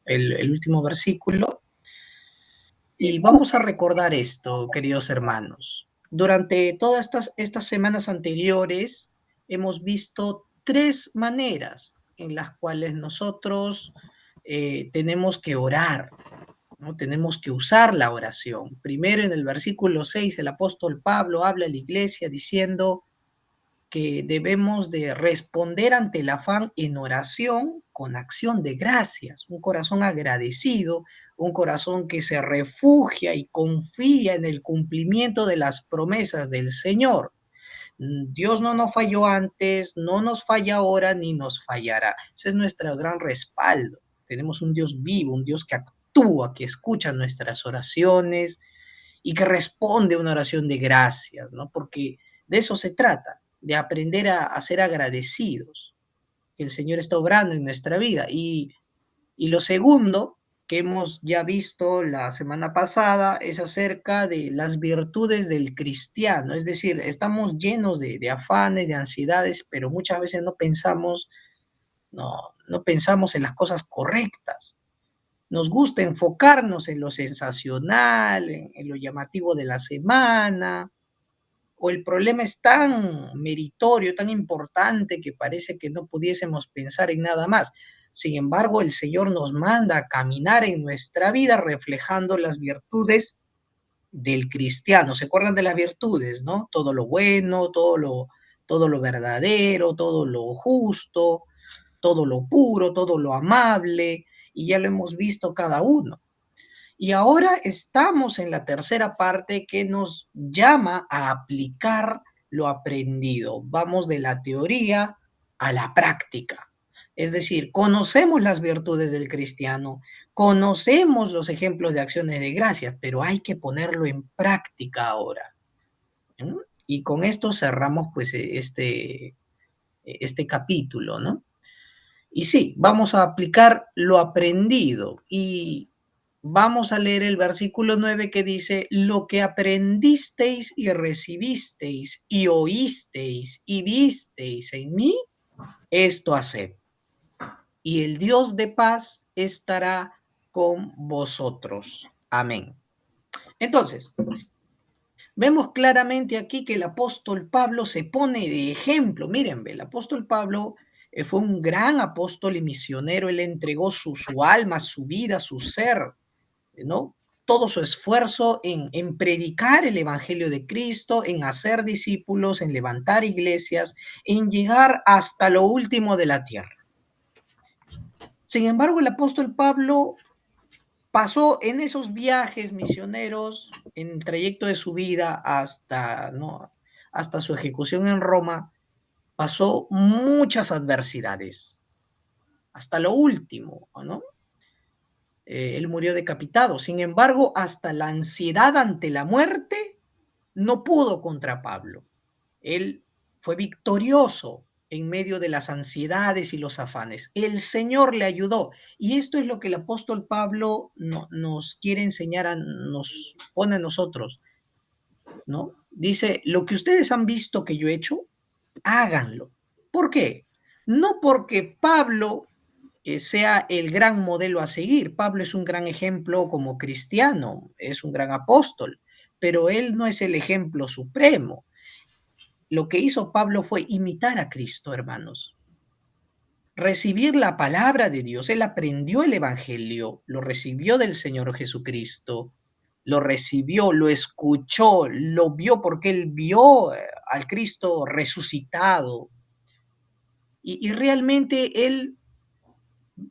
el último versículo. Y vamos a recordar esto, queridos hermanos. Durante todas estas semanas anteriores hemos visto tres maneras en las cuales nosotros tenemos que orar, ¿no? Tenemos que usar la oración. Primero, en el versículo 6, el apóstol Pablo habla a la iglesia diciendo que debemos de responder ante el afán en oración con acción de gracias, un corazón agradecido, un corazón que se refugia y confía en el cumplimiento de las promesas del Señor. Dios no nos falló antes, no nos falla ahora, ni nos fallará. Ese es nuestro gran respaldo. Tenemos un Dios vivo, un Dios que actúa, que escucha nuestras oraciones y que responde a una oración de gracias, ¿no? Porque de eso se trata, de aprender a ser agradecidos, que el Señor está obrando en nuestra vida. Y lo segundo que hemos ya visto la semana pasada es acerca de las virtudes del cristiano, es decir, estamos llenos de afanes, de ansiedades, pero muchas veces no, no pensamos en las cosas correctas. Nos gusta enfocarnos en lo sensacional, en lo llamativo de la semana, o el problema es tan meritorio, tan importante que parece que no pudiésemos pensar en nada más. Sin embargo, el Señor nos manda a caminar en nuestra vida reflejando las virtudes del cristiano. ¿Se acuerdan de las virtudes, no? Todo lo bueno, todo lo verdadero, todo lo justo, todo lo puro, todo lo amable, y ya lo hemos visto cada uno. Y ahora estamos en la tercera parte que nos llama a aplicar lo aprendido. Vamos de la teoría a la práctica. Es decir, conocemos las virtudes del cristiano, conocemos los ejemplos de acciones de gracia, pero hay que ponerlo en práctica ahora. ¿Mm? Y con esto cerramos pues este capítulo, ¿no? Y sí, vamos a aplicar lo aprendido y vamos a leer el versículo 9 que dice, lo que aprendisteis y recibisteis y oísteis y visteis en mí, esto haced. Y el Dios de paz estará con vosotros. Amén. Entonces, vemos claramente aquí que el apóstol Pablo se pone de ejemplo. Miren, el apóstol Pablo fue un gran apóstol y misionero. Él entregó su alma, su vida, su ser, ¿no? Todo su esfuerzo en predicar el Evangelio de Cristo, en hacer discípulos, en levantar iglesias, en llegar hasta lo último de la tierra. Sin embargo, el apóstol Pablo pasó en esos viajes misioneros, en el trayecto de su vida hasta, ¿no? hasta su ejecución en Roma, pasó muchas adversidades, hasta lo último, ¿no? Él murió decapitado. Sin embargo, hasta la ansiedad ante la muerte no pudo contra Pablo. Él fue victorioso en medio de las ansiedades y los afanes. El Señor le ayudó. Y esto es lo que el apóstol Pablo nos quiere enseñar, nos pone a nosotros, ¿no? Dice, lo que ustedes han visto que yo he hecho, háganlo. ¿Por qué? No porque Pablo sea el gran modelo a seguir. Pablo es un gran ejemplo como cristiano, es un gran apóstol, pero él no es el ejemplo supremo. Lo que hizo Pablo fue imitar a Cristo, hermanos. Recibir la palabra de Dios. Él aprendió el Evangelio, lo recibió del Señor Jesucristo, lo recibió, lo escuchó, lo vio porque él vio al Cristo resucitado. Y realmente él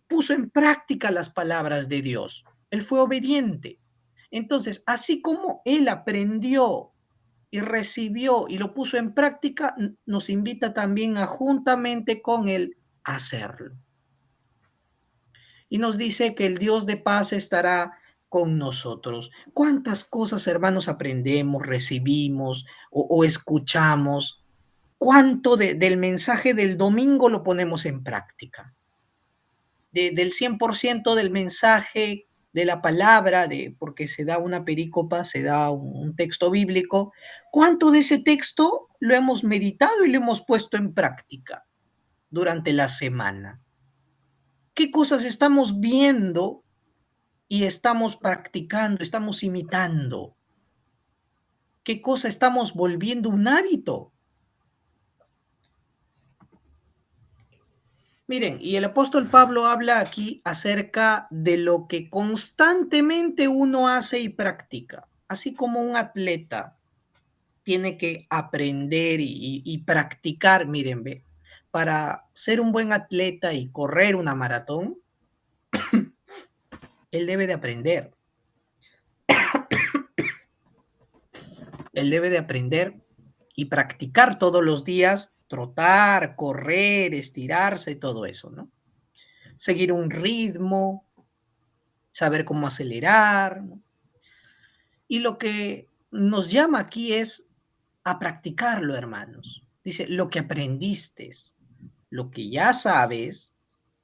puso en práctica las palabras de Dios. Él fue obediente. Entonces, así como él aprendió y recibió y lo puso en práctica, nos invita también a juntamente con él hacerlo. Y nos dice que el Dios de paz estará con nosotros. ¿Cuántas cosas, hermanos, aprendemos, recibimos o escuchamos? ¿Cuánto del mensaje del domingo lo ponemos en práctica? Del 100% del mensaje de la palabra, porque se da una perícopa, se da un texto bíblico, ¿cuánto de ese texto lo hemos meditado y lo hemos puesto en práctica durante la semana? ¿Qué cosas estamos viendo y estamos practicando, estamos imitando. ¿Qué cosa estamos volviendo un hábito? Miren, y el apóstol Pablo habla aquí acerca de lo que constantemente uno hace y practica, así como un atleta tiene que aprender y practicar, miren, ve, para ser un buen atleta y correr una maratón, él debe de aprender, él debe de aprender y practicar todos los días, trotar, correr, estirarse, todo eso, ¿no? Seguir un ritmo, saber cómo acelerar, ¿no? Y lo que nos llama aquí es a practicarlo, hermanos. Dice, lo que aprendiste, lo que ya sabes,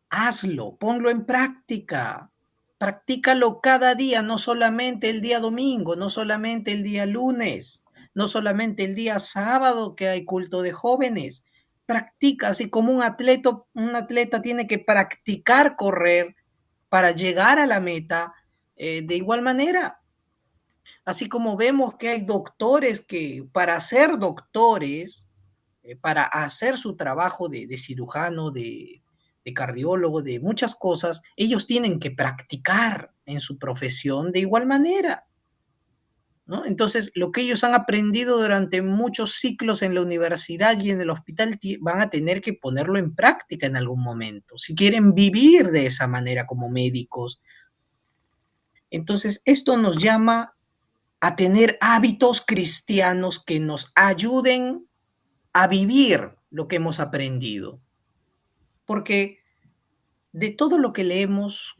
hazlo, ponlo en práctica. Practícalo cada día, no solamente el día domingo, no solamente el día lunes, no solamente el día sábado que hay culto de jóvenes. Practica, así como un atleta tiene que practicar correr para llegar a la meta, de igual manera, así como vemos que hay doctores que para ser doctores, para hacer su trabajo de cirujano, de cardiólogo, de muchas cosas, ellos tienen que practicar en su profesión de igual manera, ¿no? Entonces, lo que ellos han aprendido durante muchos ciclos en la universidad y en el hospital van a tener que ponerlo en práctica en algún momento, si quieren vivir de esa manera como médicos. Entonces, esto nos llama a tener hábitos cristianos que nos ayuden a vivir lo que hemos aprendido. Porque de todo lo que leemos,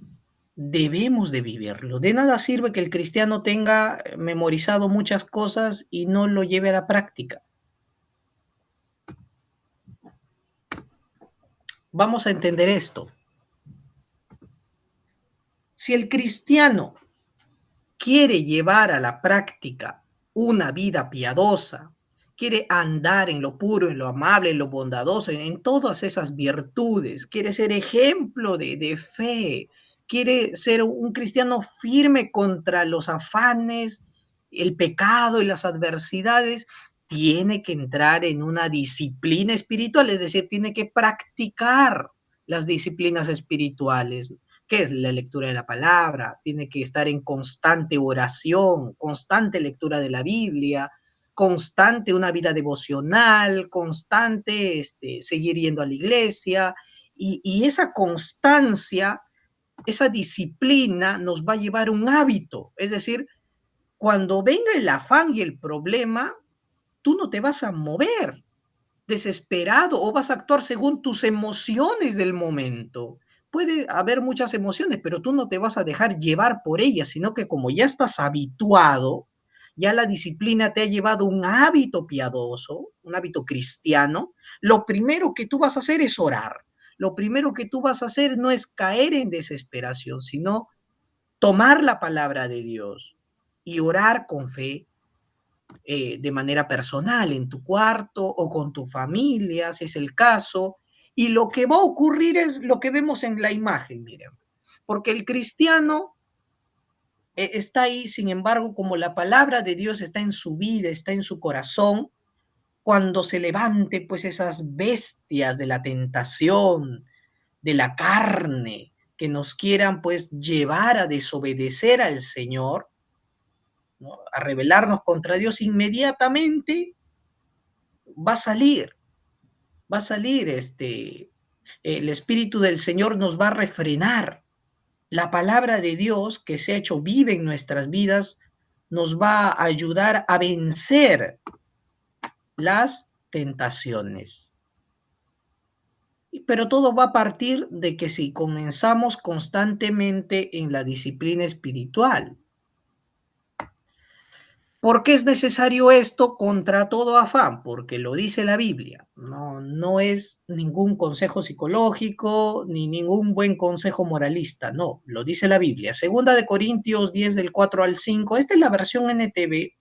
debemos de vivirlo. De nada sirve que el cristiano tenga memorizado muchas cosas y no lo lleve a la práctica. Vamos a entender esto. Si el cristiano quiere llevar a la práctica una vida piadosa, quiere andar en lo puro, en lo amable, en lo bondadoso, en todas esas virtudes, quiere ser ejemplo de fe, quiere ser un cristiano firme contra los afanes, el pecado y las adversidades, tiene que entrar en una disciplina espiritual, es decir, tiene que practicar las disciplinas espirituales. ¿Qué es la lectura de la palabra? Tiene que estar en constante oración, constante lectura de la Biblia, constante una vida devocional, constante seguir yendo a la iglesia. Y esa constancia, esa disciplina nos va a llevar un hábito. Es decir, cuando venga el afán y el problema, tú no te vas a mover desesperado o vas a actuar según tus emociones del momento. Puede haber muchas emociones, pero tú no te vas a dejar llevar por ellas, sino que como ya estás habituado, ya la disciplina te ha llevado un hábito piadoso, un hábito cristiano, lo primero que tú vas a hacer es orar. Lo primero que tú vas a hacer no es caer en desesperación, sino tomar la palabra de Dios y orar con fe, de manera personal, en tu cuarto o con tu familia, si es el caso. Y lo que va a ocurrir es lo que vemos en la imagen, miren. Porque el cristiano está ahí, sin embargo, como la palabra de Dios está en su vida, está en su corazón, cuando se levante pues esas bestias de la tentación, de la carne, que nos quieran pues llevar a desobedecer al Señor, ¿no? A rebelarnos contra Dios, inmediatamente va a salir, va a salir el Espíritu del Señor nos va a refrenar. La palabra de Dios que se ha hecho viva en nuestras vidas nos va a ayudar a vencer las tentaciones. Pero todo va a partir de que si comenzamos constantemente en la disciplina espiritual. ¿Por qué es necesario esto contra todo afán? Porque lo dice la Biblia. No, no es ningún consejo psicológico ni ningún buen consejo moralista. No, lo dice la Biblia. Segunda de Corintios 10 del 4 al 5. Esta es la versión NTV.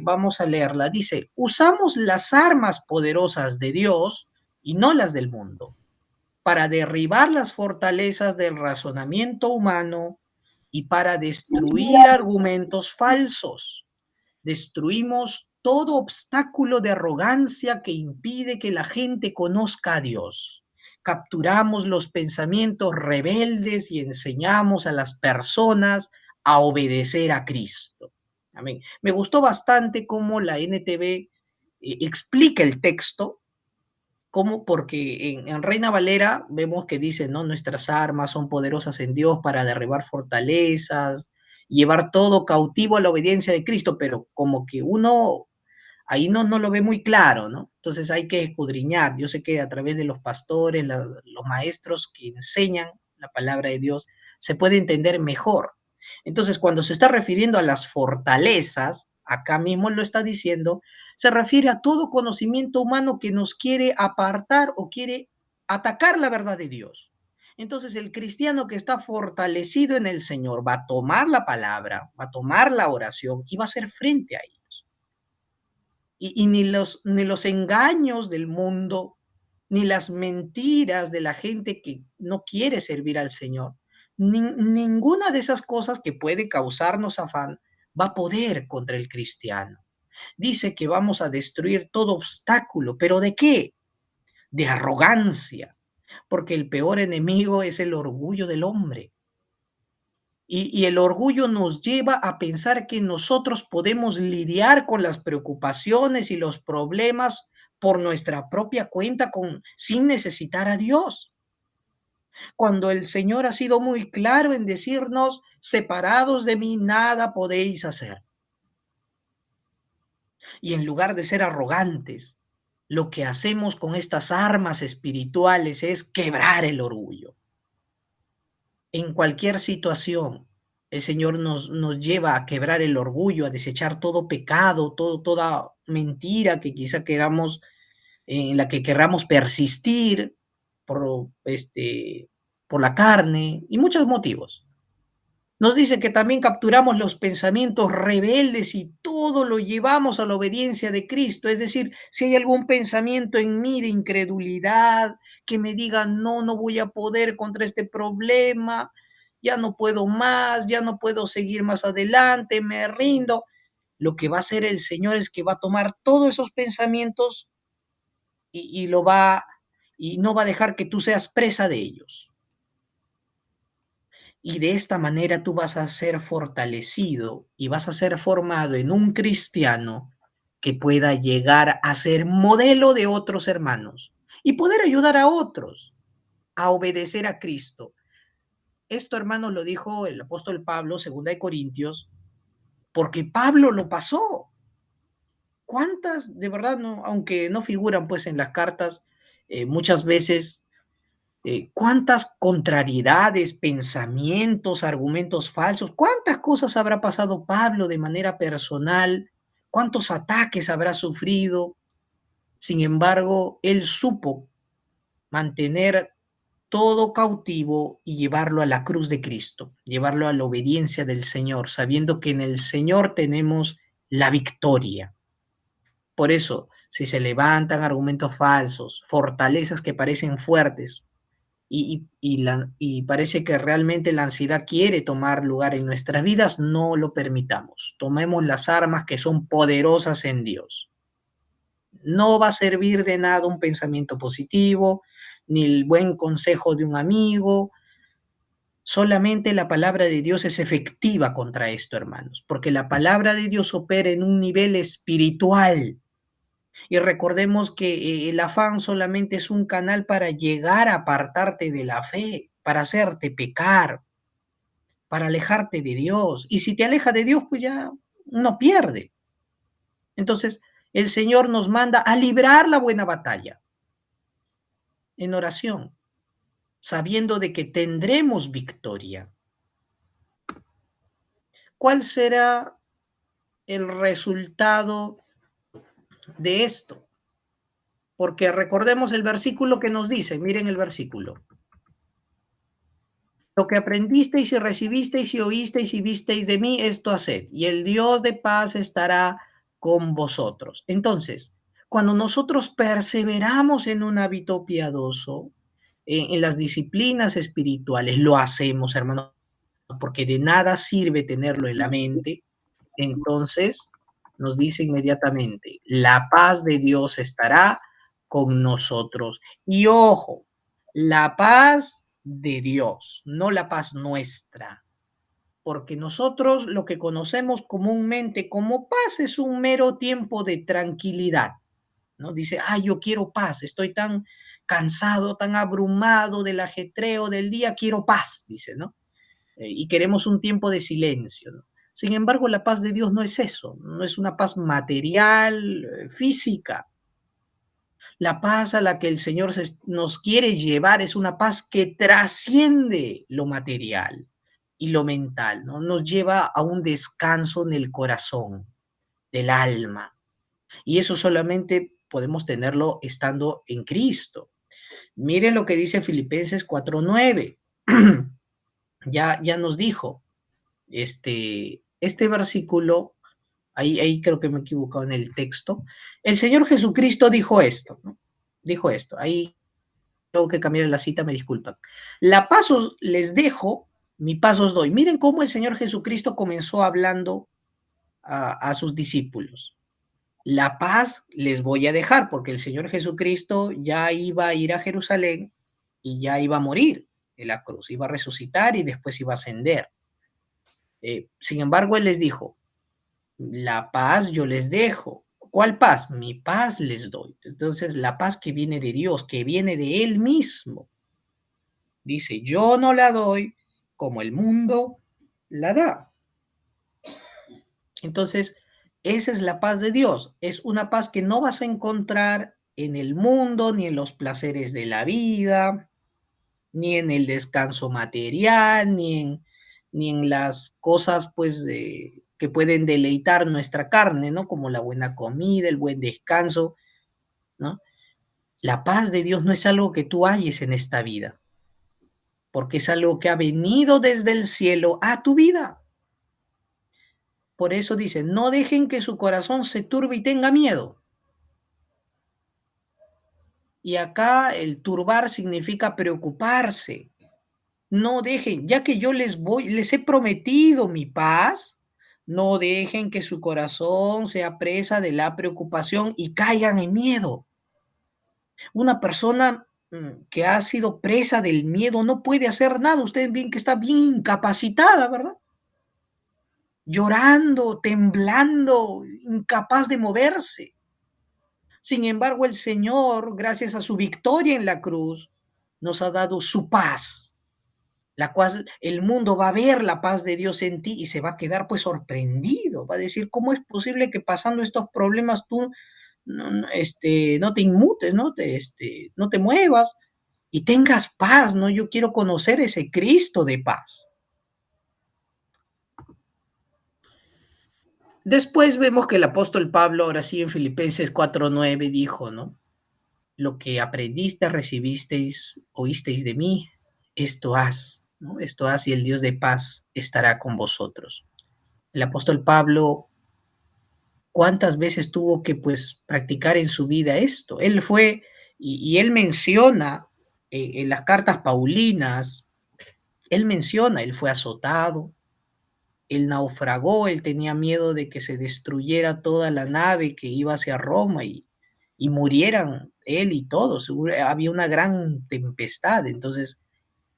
Vamos a leerla. Dice, usamos las armas poderosas de Dios y no las del mundo para derribar las fortalezas del razonamiento humano y para destruir argumentos falsos. Destruimos todo obstáculo de arrogancia que impide que la gente conozca a Dios. Capturamos los pensamientos rebeldes y enseñamos a las personas a obedecer a Cristo. Amén. Me gustó bastante cómo la NTV explica el texto, cómo, porque en Reina Valera vemos que dice, ¿no? Nuestras armas son poderosas en Dios para derribar fortalezas, llevar todo cautivo a la obediencia de Cristo, pero como que uno ahí no lo ve muy claro, ¿no? Entonces hay que escudriñar. Yo sé que a través de los pastores, los maestros que enseñan la palabra de Dios, se puede entender mejor. Entonces, cuando se está refiriendo a las fortalezas, acá mismo lo está diciendo, se refiere a todo conocimiento humano que nos quiere apartar o quiere atacar la verdad de Dios. Entonces, el cristiano que está fortalecido en el Señor va a tomar la palabra, va a tomar la oración y va a hacer frente a ellos. Y ni los engaños del mundo, ni las mentiras de la gente que no quiere servir al Señor, ninguna de esas cosas que puede causarnos afán va a poder contra el cristiano. Dice que vamos a destruir todo obstáculo, pero ¿de qué? De arrogancia, porque el peor enemigo es el orgullo del hombre. Y el orgullo nos lleva a pensar que nosotros podemos lidiar con las preocupaciones y los problemas por nuestra propia cuenta sin necesitar a Dios. Cuando el Señor ha sido muy claro en decirnos, separados de mí nada podéis hacer. Y en lugar de ser arrogantes, lo que hacemos con estas armas espirituales es quebrar el orgullo. En cualquier situación, el Señor nos lleva a quebrar el orgullo, a desechar todo pecado, toda mentira que quizá queramos, en la que querramos persistir por la carne y muchos motivos. Nos dice que también capturamos los pensamientos rebeldes y todo lo llevamos a la obediencia de Cristo. Es decir, si hay algún pensamiento en mí de incredulidad, que me diga, no, no voy a poder contra este problema, ya no puedo más, ya no puedo seguir más adelante, me rindo. Lo que va a hacer el Señor es que va a tomar todos esos pensamientos y no va a dejar que tú seas presa de ellos. Y de esta manera tú vas a ser fortalecido y vas a ser formado en un cristiano que pueda llegar a ser modelo de otros hermanos y poder ayudar a otros a obedecer a Cristo. Esto, hermanos, lo dijo el apóstol Pablo, 2 Corintios, porque Pablo lo pasó. ¿Cuántas, de verdad, no, aunque no figuran pues en las cartas, muchas veces cuántas contrariedades, pensamientos, argumentos falsos, cuántas cosas habrá pasado Pablo de manera personal, cuántos ataques habrá sufrido. Sin embargo, él supo mantener todo cautivo y llevarlo a la cruz de Cristo, llevarlo a la obediencia del Señor, sabiendo que en el Señor tenemos la victoria. Por eso, si se levantan argumentos falsos, fortalezas que parecen fuertes, y parece que realmente la ansiedad quiere tomar lugar en nuestras vidas, no lo permitamos. Tomemos las armas que son poderosas en Dios. No va a servir de nada un pensamiento positivo, ni el buen consejo de un amigo. Solamente la palabra de Dios es efectiva contra esto, hermanos, porque la palabra de Dios opera en un nivel espiritual. Y recordemos que el afán solamente es un canal para llegar a apartarte de la fe, para hacerte pecar, para alejarte de Dios. Y si te aleja de Dios, pues ya uno pierde. Entonces, el Señor nos manda a librar la buena batalla en oración, sabiendo de que tendremos victoria. ¿Cuál será el resultado de esto? Porque recordemos el versículo que nos dice, miren el versículo. Lo que aprendisteis y recibisteis y oísteis y visteis de mí, esto haced, y el Dios de paz estará con vosotros. Entonces, cuando nosotros perseveramos en un hábito piadoso, en las disciplinas espirituales, lo hacemos, hermano. porque de nada sirve tenerlo en la mente. Entonces nos dice inmediatamente, la paz de Dios estará con nosotros. Y ojo, la paz de Dios, no la paz nuestra, porque nosotros lo que conocemos comúnmente como paz es un mero tiempo de tranquilidad, ¿no? Dice, ay, yo quiero paz, estoy tan cansado, tan abrumado del ajetreo del día, quiero paz, dice, ¿no? Y queremos un tiempo de silencio, ¿no? Sin embargo, la paz de Dios no es eso, no es una paz material, física. La paz a la que el Señor nos quiere llevar es una paz que trasciende lo material y lo mental, ¿no? Nos lleva a un descanso en el corazón, del alma. Y eso solamente podemos tenerlo estando en Cristo. Miren lo que dice Filipenses 4:9. Ya nos dijo, este versículo, ahí creo que me he equivocado en el texto. El Señor Jesucristo dijo esto, ¿no? Dijo esto, ahí tengo que cambiar la cita, me disculpan. La paz les dejo, mi paz os doy. Miren cómo el Señor Jesucristo comenzó hablando a sus discípulos. La paz les voy a dejar, porque el Señor Jesucristo ya iba a ir a Jerusalén y ya iba a morir en la cruz, iba a resucitar y después iba a ascender. Sin embargo, Él les dijo, la paz yo les dejo. ¿Cuál paz? Mi paz les doy. Entonces, la paz que viene de Dios, que viene de Él mismo. Dice, yo no la doy como el mundo la da. Entonces, esa es la paz de Dios. Es una paz que no vas a encontrar en el mundo, ni en los placeres de la vida, ni en el descanso material, ni en las cosas pues que pueden deleitar nuestra carne, ¿no? Como la buena comida, el buen descanso, ¿no? La paz de Dios no es algo que tú halles en esta vida, porque es algo que ha venido desde el cielo a tu vida. Por eso dice, no dejen que su corazón se turbe y tenga miedo. Y acá el turbar significa preocuparse. No dejen, ya que yo les he prometido mi paz, no dejen que su corazón sea presa de la preocupación y caigan en miedo. Una persona que ha sido presa del miedo no puede hacer nada. Ustedes ven que está bien incapacitada, ¿verdad? Llorando, temblando, incapaz de moverse. Sin embargo, el Señor, gracias a su victoria en la cruz, nos ha dado su paz, la cual el mundo va a ver la paz de Dios en ti y se va a quedar pues sorprendido, va a decir, ¿cómo es posible que pasando estos problemas tú no te inmutes, no te muevas y tengas paz, ¿no? Yo quiero conocer ese Cristo de paz. Después vemos que el apóstol Pablo, ahora sí en Filipenses 4:9 dijo, ¿no? Lo que aprendiste, recibisteis, oísteis de mí, esto haz, ¿no? Esto haz y el Dios de paz estará con vosotros. El apóstol Pablo, ¿cuántas veces tuvo que pues practicar en su vida esto? Él fue, y él menciona en las cartas paulinas, él menciona, él fue azotado, él naufragó, él tenía miedo de que se destruyera toda la nave que iba hacia Roma y murieran él y todos. Había una gran tempestad, entonces,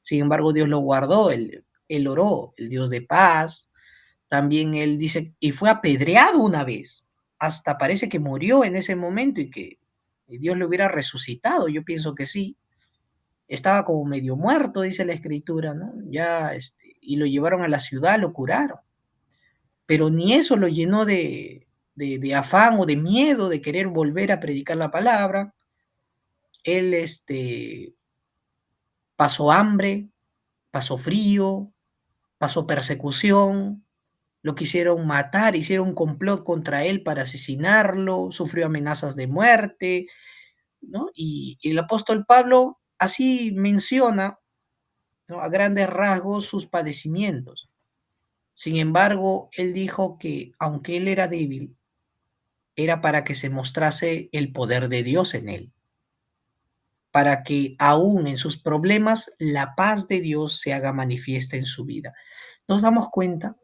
sin embargo, Dios lo guardó, él oró, el Dios de paz. También él dice, y fue apedreado una vez, hasta parece que murió en ese momento y que Dios lo hubiera resucitado, yo pienso que sí. Estaba como medio muerto, dice la escritura, ¿no? Ya, y lo llevaron a la ciudad, lo curaron, pero ni eso lo llenó de afán o de miedo de querer volver a predicar la palabra. Él pasó hambre, pasó frío, pasó persecución, lo quisieron matar, hicieron un complot contra él para asesinarlo, sufrió amenazas de muerte, ¿no? Y el apóstol Pablo así menciona, ¿no? A grandes rasgos sus padecimientos. Sin embargo, él dijo que aunque él era débil, era para que se mostrase el poder de Dios en él. para que aún en sus problemas la paz de Dios se haga manifiesta en su vida. ¿Nos damos cuenta?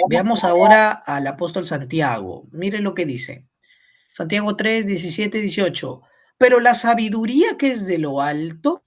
Veamos ahora al apóstol Santiago. Mire lo que dice. Santiago 3, 17, 18. Pero la sabiduría que es de lo alto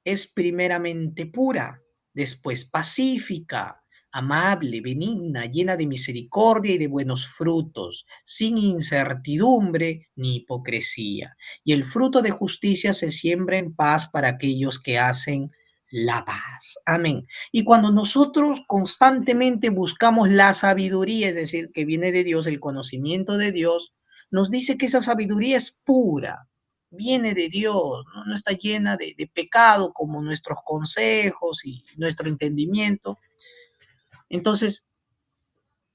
es primeramente pura, después pacífica, amable, benigna, llena de misericordia y de buenos frutos, sin incertidumbre ni hipocresía. Y el fruto de justicia se siembra en paz para aquellos que hacen la paz. Amén. Y cuando nosotros constantemente buscamos la sabiduría, es decir, que viene de Dios, el conocimiento de Dios, nos dice que esa sabiduría es pura, viene de Dios, no está llena de pecado como nuestros consejos y nuestro entendimiento. Entonces,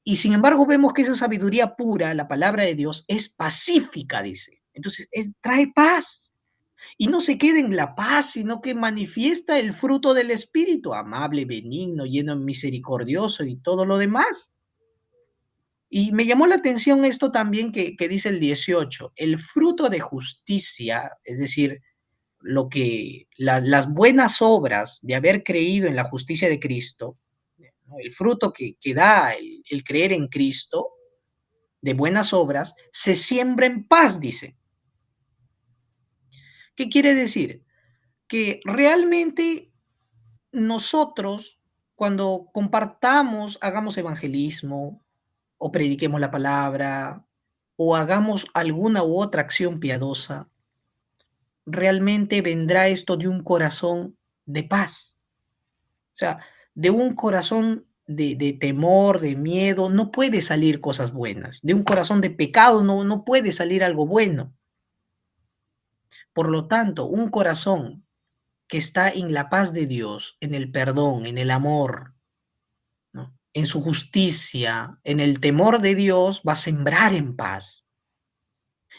y sin embargo vemos que esa sabiduría pura, la palabra de Dios, es pacífica, dice. Entonces, trae paz. Y no se queda en la paz, sino que manifiesta el fruto del Espíritu, amable, benigno, lleno, misericordioso y todo lo demás. Y me llamó la atención esto también que dice el 18, el fruto de justicia, es decir, las buenas obras de haber creído en la justicia de Cristo, ¿no? El fruto que da el creer en Cristo, de buenas obras, se siembra en paz, dice. ¿Qué quiere decir? Que realmente nosotros, cuando compartamos, hagamos evangelismo, o prediquemos la palabra, o hagamos alguna u otra acción piadosa, realmente vendrá esto de un corazón de paz. O sea, de un corazón de temor, de miedo, no puede salir cosas buenas. De un corazón de pecado no puede salir algo bueno. Por lo tanto, un corazón que está en la paz de Dios, en el perdón, en el amor, ¿no? En su justicia, en el temor de Dios, va a sembrar en paz.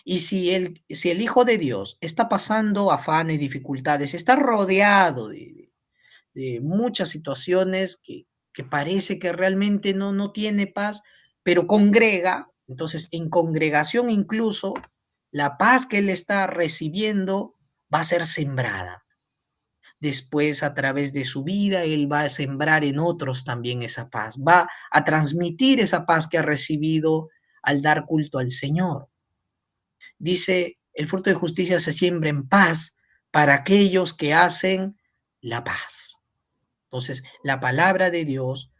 Y si el Hijo de Dios está pasando afanes, dificultades, está rodeado de muchas situaciones que parece que realmente no tiene paz, pero congrega, entonces en congregación incluso la paz que él está recibiendo va a ser sembrada. Después, a través de su vida, él va a sembrar en otros también esa paz, va a transmitir esa paz que ha recibido al dar culto al Señor. Dice, el fruto de justicia se siembra en paz para aquellos que hacen la paz. Entonces, la palabra de Dios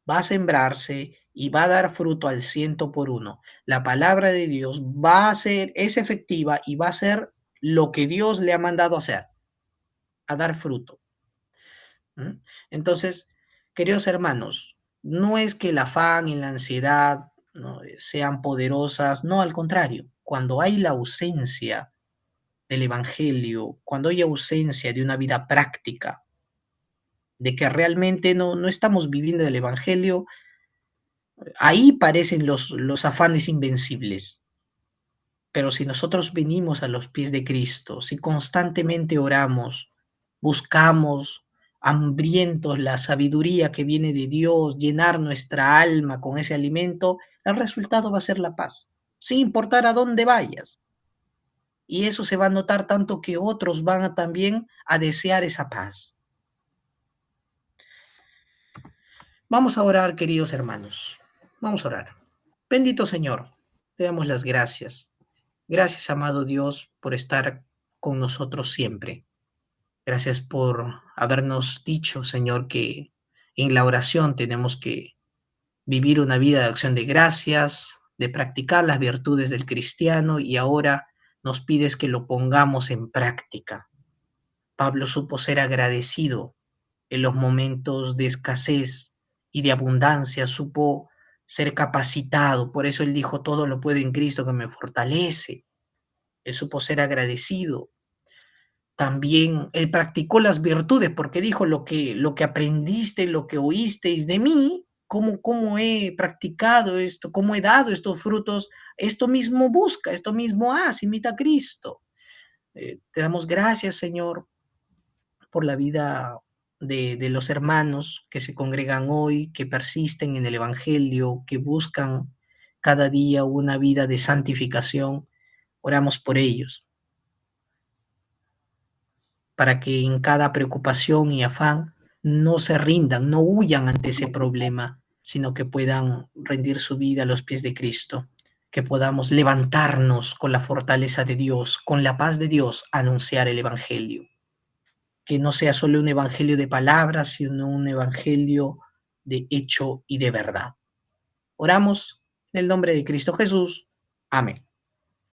va a sembrarse y va a dar fruto al 100 por 1. La palabra de Dios es efectiva y va a ser lo que Dios le ha mandado hacer, a dar fruto. ¿Mm? Entonces, queridos hermanos, no es que el afán y la ansiedad, ¿no?, sean poderosas, no, al contrario, cuando hay la ausencia del evangelio, cuando hay ausencia de una vida práctica, de que realmente no estamos viviendo el evangelio, ahí parecen los afanes invencibles. Pero si nosotros venimos a los pies de Cristo, si constantemente oramos, buscamos hambrientos la sabiduría que viene de Dios, llenar nuestra alma con ese alimento, el resultado va a ser la paz, sin importar a dónde vayas. Y eso se va a notar tanto que otros van también a desear esa paz. Vamos a orar, queridos hermanos. Vamos a orar. Bendito Señor, te damos las gracias. Gracias, amado Dios, por estar con nosotros siempre. Gracias por habernos dicho, Señor, que en la oración tenemos que vivir una vida de acción de gracias, de practicar las virtudes del cristiano, y ahora nos pides que lo pongamos en práctica. Pablo supo ser agradecido en los momentos de escasez y de abundancia, supo ser capacitado. Por eso él dijo, todo lo puedo en Cristo que me fortalece. Él supo ser agradecido. También él practicó las virtudes porque dijo, lo que aprendiste, lo que oísteis de mí, cómo he practicado esto, cómo he dado estos frutos, esto mismo busca, esto mismo haz, imita a Cristo. Te damos gracias, Señor, por la vida de los hermanos que se congregan hoy, que persisten en el Evangelio, que buscan cada día una vida de santificación. Oramos por ellos, para que en cada preocupación y afán no se rindan, no huyan ante ese problema, sino que puedan rendir su vida a los pies de Cristo, que podamos levantarnos con la fortaleza de Dios, con la paz de Dios, a anunciar el Evangelio. Que no sea solo un evangelio de palabras, sino un evangelio de hecho y de verdad. Oramos en el nombre de Cristo Jesús. Amén.